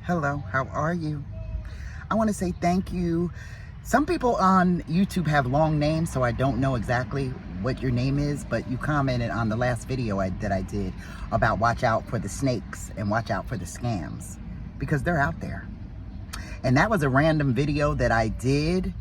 Hello, how are you? I want to say thank you. Some people on YouTube have long names, so I don't know exactly what your name is, but you commented on the last video that I did about watch out for the snakes and watch out for the scams, because they're out there. And that was a random video that I did.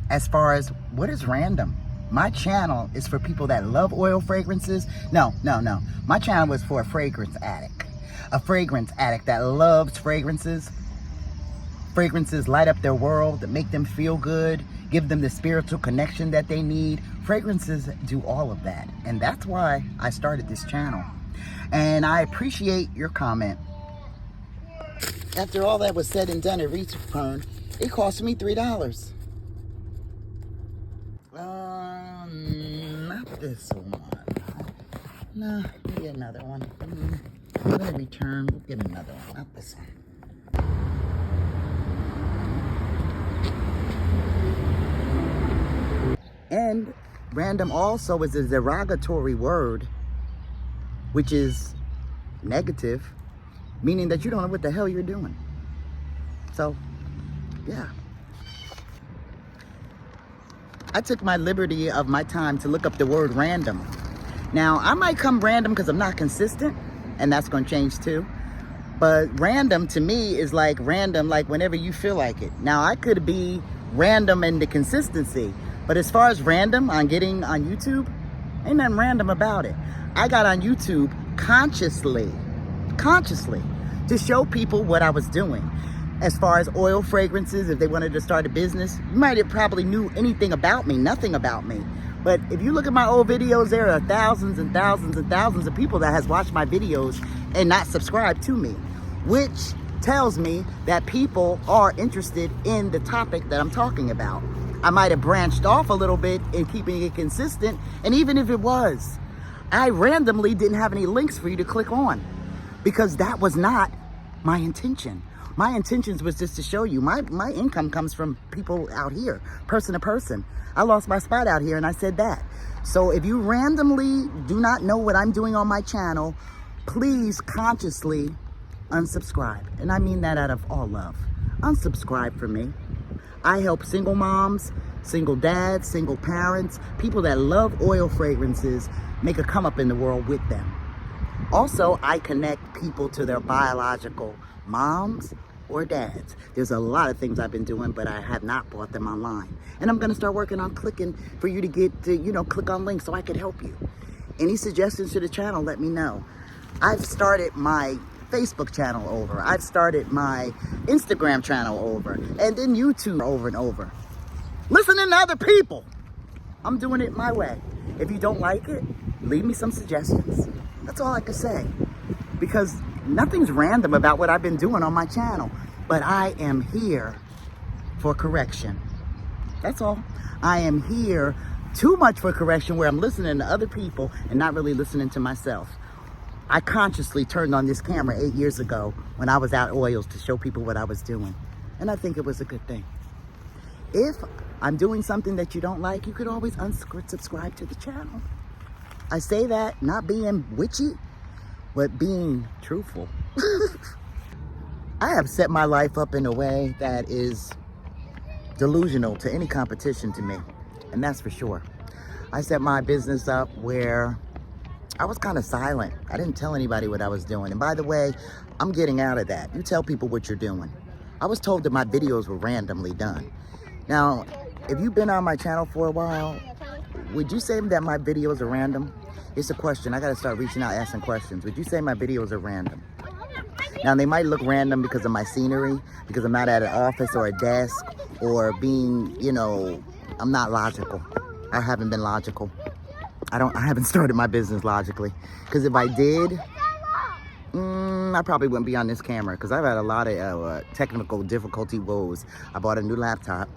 As far as what is random, my channel is for people that love oil fragrances. No. My channel was for a fragrance addict that loves fragrances. Fragrances light up their world, that make them feel good, give them the spiritual connection that they need. Fragrances do all of that. And that's why I started this channel. And I appreciate your comment. After all that was said and done and returned, it cost me $3. Not this one. No, maybe another one. I'm gonna return, we'll get another one, not this one. And random also is a derogatory word, which is negative, meaning that you don't know what the hell you're doing. So, yeah. I took my liberty of my time to look up the word random. Now, I might come random because I'm not consistent, and that's going to change too. But random to me is like random, like whenever you feel like it. Now, I could be random in the consistency, but as far as random on getting on YouTube, ain't nothing random about it. I got on YouTube consciously, to show people what I was doing. As far as oil fragrances, if they wanted to start a business, you might have probably knew anything about me, nothing about me. But if you look at my old videos, there are thousands and thousands and thousands of people that has watched my videos and not subscribed to me, which tells me that people are interested in the topic that I'm talking about. I might have branched off a little bit in keeping it consistent, and even if it was, I randomly didn't have any links for you to click on, because that was not my intention. My intentions was just to show you. My income comes from people out here, person to person. I lost my spot out here, and I said that. So if you randomly do not know what I'm doing on my channel, please consciously unsubscribe. And I mean that out of all love. Unsubscribe from me. I help single moms, single dads, single parents, people that love oil fragrances, make a come up in the world with them. Also, I connect people to their biological moms or dads. There's a lot of things I've been doing, but I have not bought them online. And I'm gonna start working on clicking for you to get to, click on links so I could help you. Any suggestions to the channel, let me know. I've started my Facebook channel over. I've started my Instagram channel over, and then YouTube over and over. Listening to other people. I'm doing it my way. If you don't like it, leave me some suggestions. That's all I can say. Because nothing's random about what I've been doing on my channel. But I am here for correction. That's all. I am here too much for correction, where I'm listening to other people and not really listening to myself. I consciously turned on this camera 8 years ago when I was out oils to show people what I was doing. And I think it was a good thing. If I'm doing something that you don't like, you could always unsubscribe to the channel. I say that not being witchy, but being truthful. I have set my life up in a way that is delusional to any competition to me, and that's for sure. I set my business up where I was kind of silent. I didn't tell anybody what I was doing. And by the way, I'm getting out of that. You tell people what you're doing. I was told that my videos were randomly done. Now, if you've been on my channel for a while, would you say that my videos are random? It's a question. I got to start reaching out, asking questions. Would you say my videos are random? Now, they might look random because of my scenery, because I'm not at an office or a desk, or being, I'm not logical. I haven't been logical. I haven't started my business logically. Because if I did, I probably wouldn't be on this camera, because I've had a lot of technical difficulty woes. I bought a new laptop.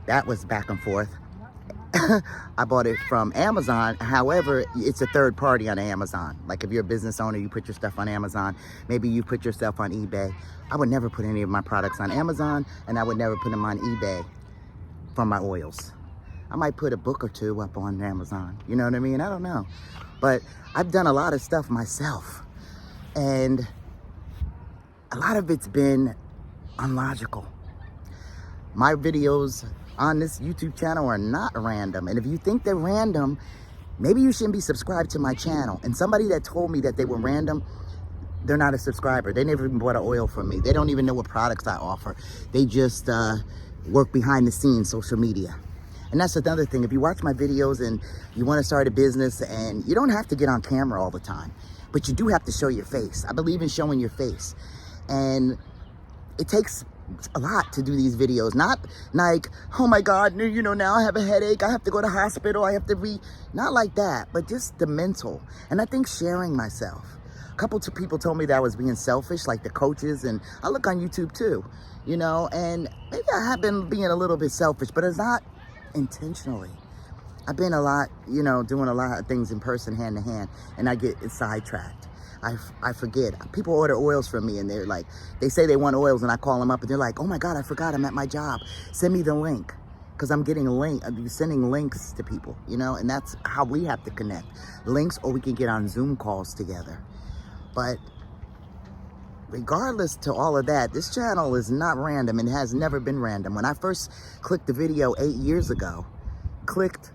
That was back and forth. I bought it from Amazon. However, it's a third party on Amazon. Like if you're a business owner, you put your stuff on Amazon. Maybe you put your stuff on eBay. I would never put any of my products on Amazon, and I would never put them on eBay for my oils. I might put a book or two up on Amazon. You know what I mean? I don't know. But I've done a lot of stuff myself. And a lot of it's been unlogical. My videos on this YouTube channel are not random. And if you think they're random, maybe you shouldn't be subscribed to my channel. And somebody that told me that they were random, they're not a subscriber. They never even bought an oil from me. They don't even know what products I offer. They just work behind the scenes, social media. And that's another thing. If you watch my videos and you want to start a business, and you don't have to get on camera all the time, but you do have to show your face. I believe in showing your face. And it takes a lot to do these videos. Not like, oh my God, you know, now I have a headache, I have to go to the hospital, I have to not like that, but just the mental. And I think sharing myself. A couple of people told me that I was being selfish, like the coaches, and I look on YouTube too, you know, and maybe I have been being a little bit selfish, but it's not intentionally. I've been a lot, you know, doing a lot of things in person, hand to hand, and I get sidetracked. I forget. People order oils from me, and they're like, they say they want oils, and I call them up, and they're like, oh my God, I forgot, I'm at my job. Send me the link, because I'm getting I'm sending links to people, you know, and that's how we have to connect. Links, or we can get on Zoom calls together. But regardless to all of that, this channel is not random, and has never been random. When I first clicked the video 8 years ago, clicked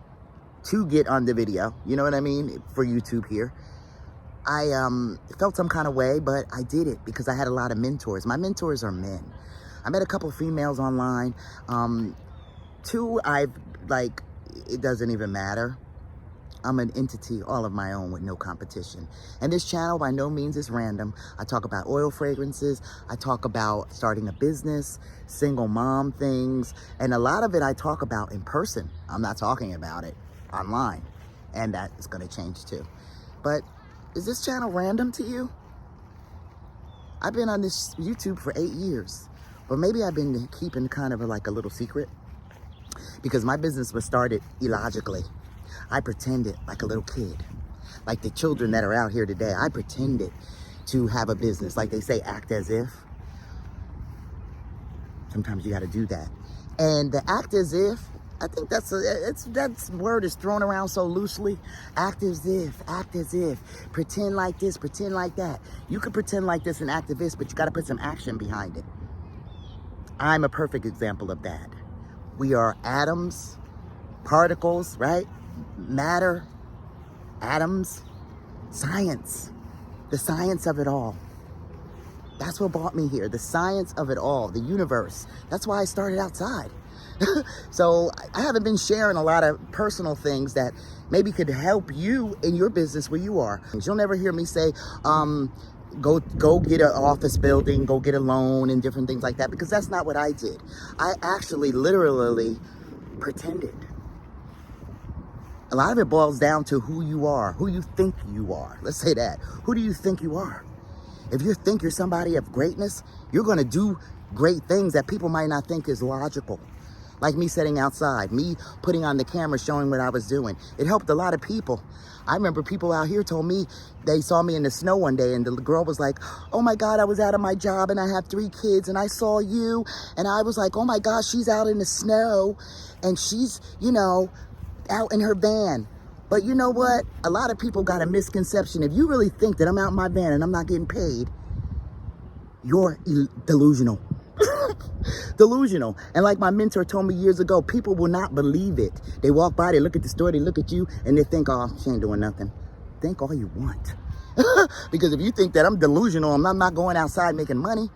to get on the video, you know what I mean, for YouTube here, I felt some kind of way, but I did it because I had a lot of mentors. My mentors are men. I met a couple of females online. 2, it doesn't even matter. I'm an entity all of my own with no competition. And this channel by no means is random. I talk about oil fragrances. I talk about starting a business, single mom things. And a lot of it I talk about in person. I'm not talking about it online. And that is going to change too. But is this channel random to you? I've been on this YouTube for 8 years. But maybe I've been keeping kind of like a little secret. Because my business was started illogically. I pretended like a little kid. Like the children that are out here today, I pretended to have a business. Like they say, act as if. Sometimes you got to do that. And the act as if, I think that word is thrown around so loosely. Act as if, pretend like this, pretend like that. You can pretend like this and act as this, but you got to put some action behind it. I'm a perfect example of that. We are atoms, particles, right? Matter, atoms, science, the science of it all. That's what brought me here, the science of it all, the universe. That's why I started outside. So I haven't been sharing a lot of personal things that maybe could help you in your business where you are. You'll never hear me say, go get an office building, go get a loan and different things like that, because that's not what I did. I actually literally pretended. A lot of it boils down to who you are, who you think you are. Let's say that. Who do you think you are? If you think you're somebody of greatness, you're going to do great things that people might not think is logical. Like me sitting outside, me putting on the camera showing what I was doing. It helped a lot of people. I remember people out here told me they saw me in the snow one day, and the girl was like, oh my God, I was out of my job and I have 3 kids and I saw you. And I was like, oh my gosh, she's out in the snow and she's, you know, out in her van. But you know what? A lot of people got a misconception. If you really think that I'm out in my van and I'm not getting paid, you're delusional. Delusional. And like my mentor told me years ago, people will not believe it. They walk by, they look at the store, they look at you, and they think, oh, she ain't doing nothing. Think all you want. Because if you think that I'm delusional and I'm not going outside making money,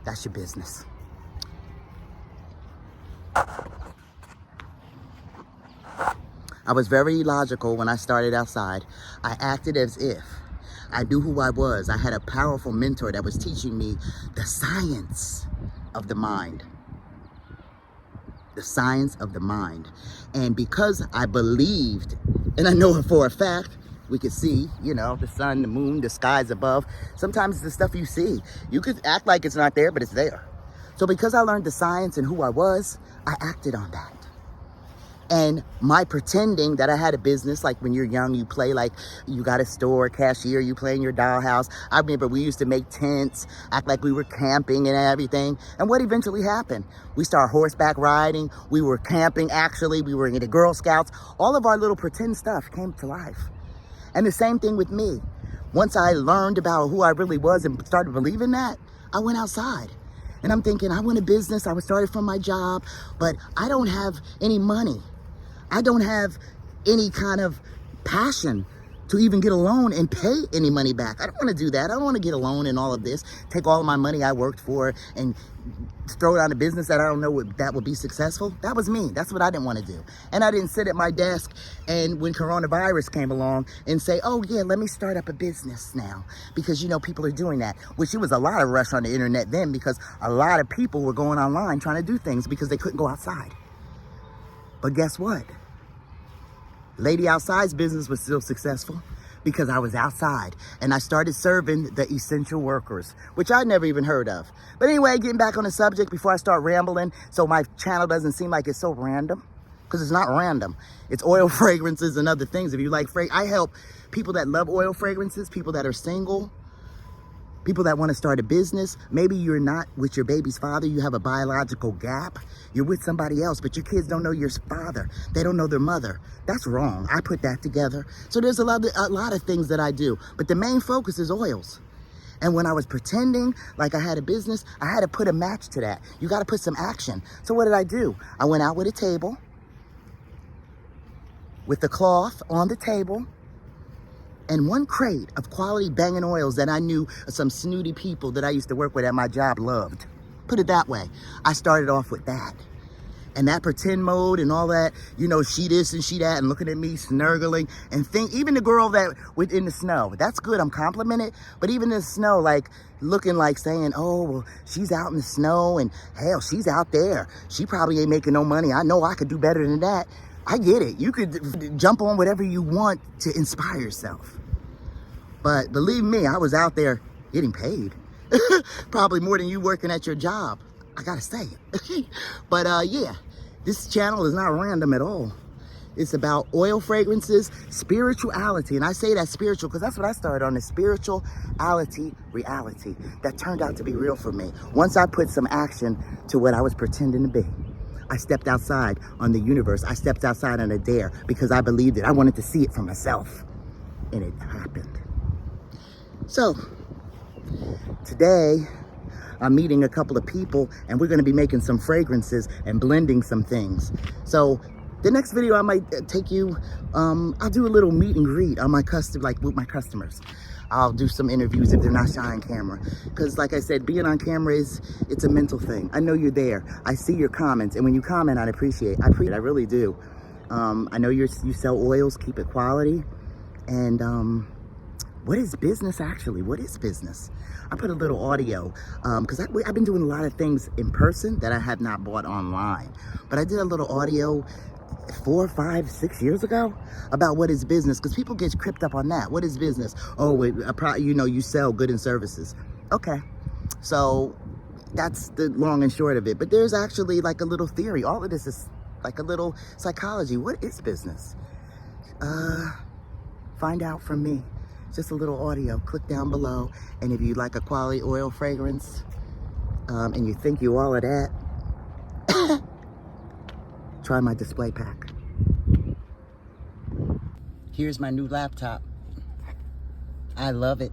that's your business. I was very logical when I started outside. I acted as if I knew who I was. I had a powerful mentor that was teaching me the science of the mind. The science of the mind. And because I believed, and I know it for a fact, we could see, you know, the sun, the moon, the skies above. Sometimes it's the stuff you see. You could act like it's not there, but it's there. So because I learned the science and who I was, I acted on that. And my pretending that I had a business, like when you're young, you play like you got a store, cashier, you play in your dollhouse. I remember we used to make tents, act like we were camping and everything. And what eventually happened? We started horseback riding. We were camping, actually. We were in the Girl Scouts. All of our little pretend stuff came to life. And the same thing with me. once I learned about who I really was and started believing that, I went outside. And I'm thinking, I want a business. I was started from my job, but I don't have any money. I don't have any kind of passion to even get a loan and pay any money back. I don't want to do that. I don't want to get a loan and all of this, take all of my money I worked for and throw it on a business that I don't know that would be successful. That was me. That's what I didn't want to do. And I didn't sit at my desk and when coronavirus came along and say, oh yeah, let me start up a business now. Because you know, people are doing that, which it was a lot of rush on the internet then because a lot of people were going online trying to do things because they couldn't go outside. But guess what? Lady Outside's business was still successful because I was outside and I started serving the essential workers, which I'd never even heard of. But anyway, getting back on the subject before I start rambling, so my channel doesn't seem like it's so random, because it's not random. It's oil fragrances and other things. If you like I help people that love oil fragrances, people that are single, people that want to start a business. Maybe you're not with your baby's father, you have a biological gap. You're with somebody else, but your kids don't know your father. They don't know their mother. That's wrong. I put that together. So there's a lot of things that I do, but the main focus is oils. And when I was pretending like I had a business, I had to put a match to that. You got to put some action. So what did I do? I went out with a table, with the cloth on the table, and one crate of quality banging oils that I knew some snooty people that I used to work with at my job loved. Put it that way. I started off with that. And that pretend mode and all that, you know, she this and she that, and looking at me snurgling and even the girl that was in the snow, that's good, I'm complimented, but even in the snow, like looking like saying, oh, well, she's out in the snow and hell, she's out there. She probably ain't making no money. I know I could do better than that. I get it. You could jump on whatever you want to inspire yourself. But believe me, I was out there getting paid. Probably more than you working at your job. I gotta say it. But yeah, this channel is not random at all. It's about oil fragrances, spirituality. And I say that spiritual because that's what I started on, the spirituality reality that turned out to be real for me. Once I put some action to what I was pretending to be. I stepped outside on the universe. I stepped outside on a dare because I believed it. I wanted to see it for myself. And it happened. So, today, I'm meeting a couple of people and we're gonna be making some fragrances and blending some things. So, the next video I might take you, I'll do a little meet and greet on my with my customers. I'll do some interviews if they're not shy on camera. Because like I said, being on camera it's a mental thing. I know you're there. I see your comments, and when you comment, I appreciate it. I really do. I know you sell oils, keep it quality. And what is business actually? What is business? I put a little audio because I've been doing a lot of things in person that I have not bought online. But I did a little audio 4, 5, 6 years ago about what is business, because people get tripped up on that. What is business? Oh, you know, you sell goods and services. Okay, so that's the long and short of it. But there's actually like a little theory. All of this is like a little psychology. What is business? Find out from me. Just a little audio. Click down below, and if you like a quality oil fragrance and you think you all of that, try my display pack. Here's my new laptop. I love it.